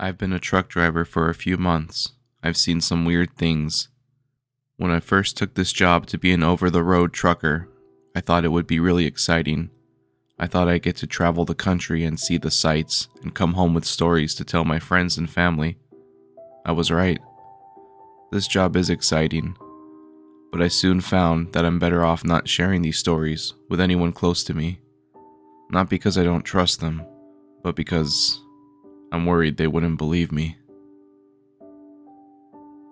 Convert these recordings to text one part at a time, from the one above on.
I've been a truck driver for a few months. I've seen some weird things. When I first took this job to be an over-the-road trucker, I thought it would be really exciting. I thought I'd get to travel the country and see the sights and come home with stories to tell my friends and family. I was right. This job is exciting, but I soon found that I'm better off not sharing these stories with anyone close to me. Not because I don't trust them, but because I'm worried they wouldn't believe me.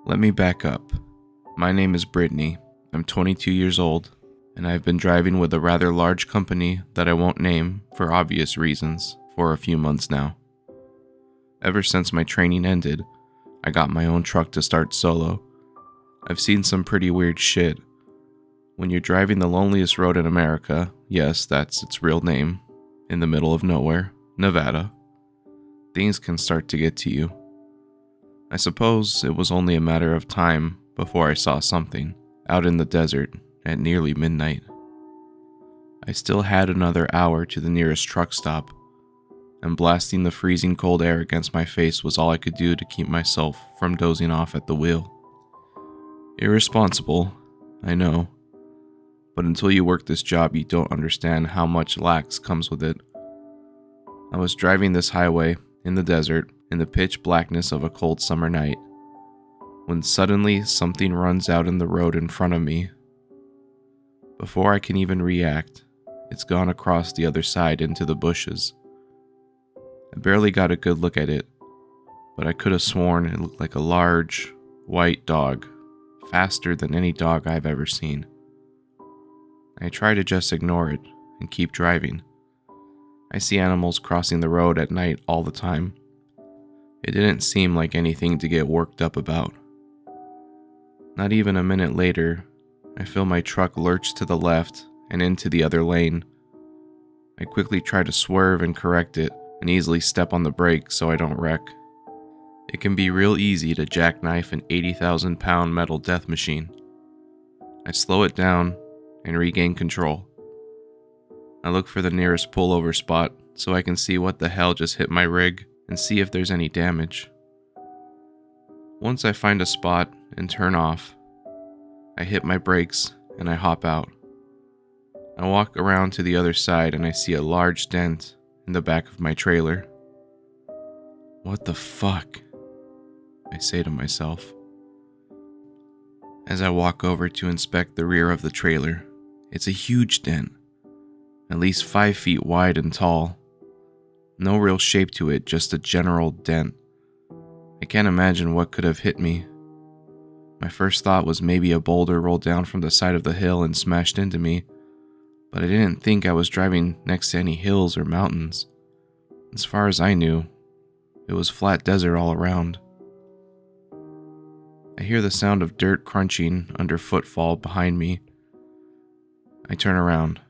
Let me back up. My name is Brittany. I'm 22 years old, and I've been driving with a rather large company that I won't name for obvious reasons for a few months now. Ever since my training ended, I got my own truck to start solo. I've seen some pretty weird shit. When you're driving the loneliest road in America, yes, that's its real name, in the middle of nowhere, Nevada, things can start to get to you. I suppose it was only a matter of time before I saw something out in the desert at nearly midnight. I still had another hour to the nearest truck stop, and blasting the freezing cold air against my face was all I could do to keep myself from dozing off at the wheel. Irresponsible, I know, but until you work this job you don't understand how much lax comes with it. I was driving this highway in the desert in the pitch blackness of a cold summer night, when suddenly something runs out in the road in front of me. Before I can even react, it's gone across the other side into the bushes. I barely got a good look at it, but I could have sworn it looked like a large, white dog, faster than any dog I've ever seen. I try to just ignore it and keep driving. I see animals crossing the road at night all the time. It didn't seem like anything to get worked up about. Not even a minute later, I feel my truck lurch to the left and into the other lane. I quickly try to swerve and correct it and easily step on the brake so I don't wreck. It can be real easy to jackknife an 80,000-pound metal death machine. I slow it down and regain control. I look for the nearest pullover spot so I can see what the hell just hit my rig and see if there's any damage. Once I find a spot and turn off, I hit my brakes and I hop out. I walk around to the other side and I see a large dent in the back of my trailer. What the fuck? I say to myself. As I walk over to inspect the rear of the trailer, it's a huge dent, at least 5 feet wide and tall. No real shape to it, just a general dent. I can't imagine what could have hit me. My first thought was maybe a boulder rolled down from the side of the hill and smashed into me, but I didn't think I was driving next to any hills or mountains. As far as I knew, it was flat desert all around. I hear the sound of dirt crunching under footfall behind me. I turn around.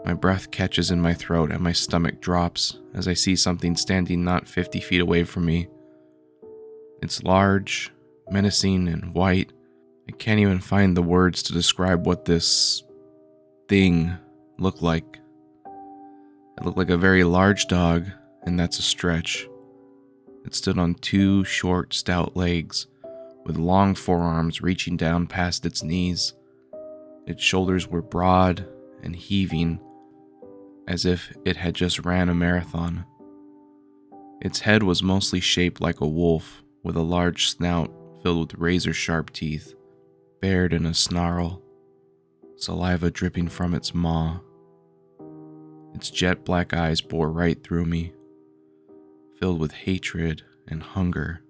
My breath catches in my throat and my stomach drops as I see something standing not 50 feet away from me. It's large, menacing, and white. I can't even find the words to describe what this thing looked like. It looked like a very large dog, and that's a stretch. It stood on 2 short, stout legs, with long forearms reaching down past its knees. Its shoulders were broad and heaving, as if it had just ran a marathon. Its head was mostly shaped like a wolf, with a large snout filled with razor-sharp teeth, bared in a snarl, saliva dripping from its maw. Its jet-black eyes bore right through me, filled with hatred and hunger.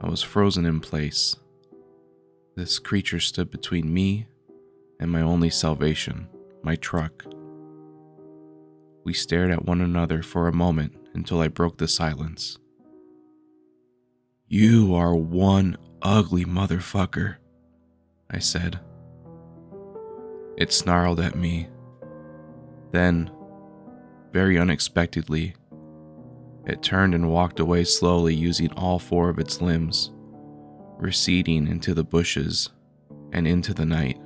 I was frozen in place. This creature stood between me and my only salvation, my truck. We stared at one another for a moment until I broke the silence. "You are one ugly motherfucker," I said. It snarled at me. Then, very unexpectedly, it turned and walked away slowly using all 4 of its limbs, receding into the bushes and into the night.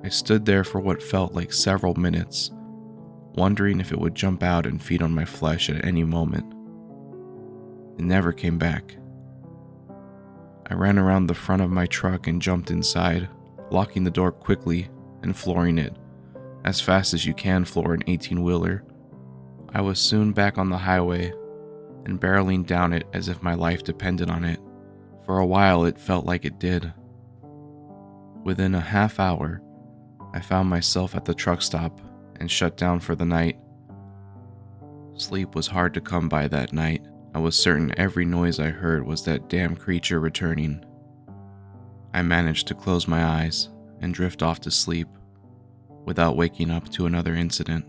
I stood there for what felt like several minutes, wondering if it would jump out and feed on my flesh at any moment. It never came back. I ran around the front of my truck and jumped inside, locking the door quickly and flooring it, as fast as you can floor an 18-wheeler. I was soon back on the highway and barreling down it as if my life depended on it. For a while it felt like it did. Within a half hour, I found myself at the truck stop and shut down for the night. Sleep was hard to come by that night. I was certain every noise I heard was that damn creature returning. I managed to close my eyes and drift off to sleep without waking up to another incident.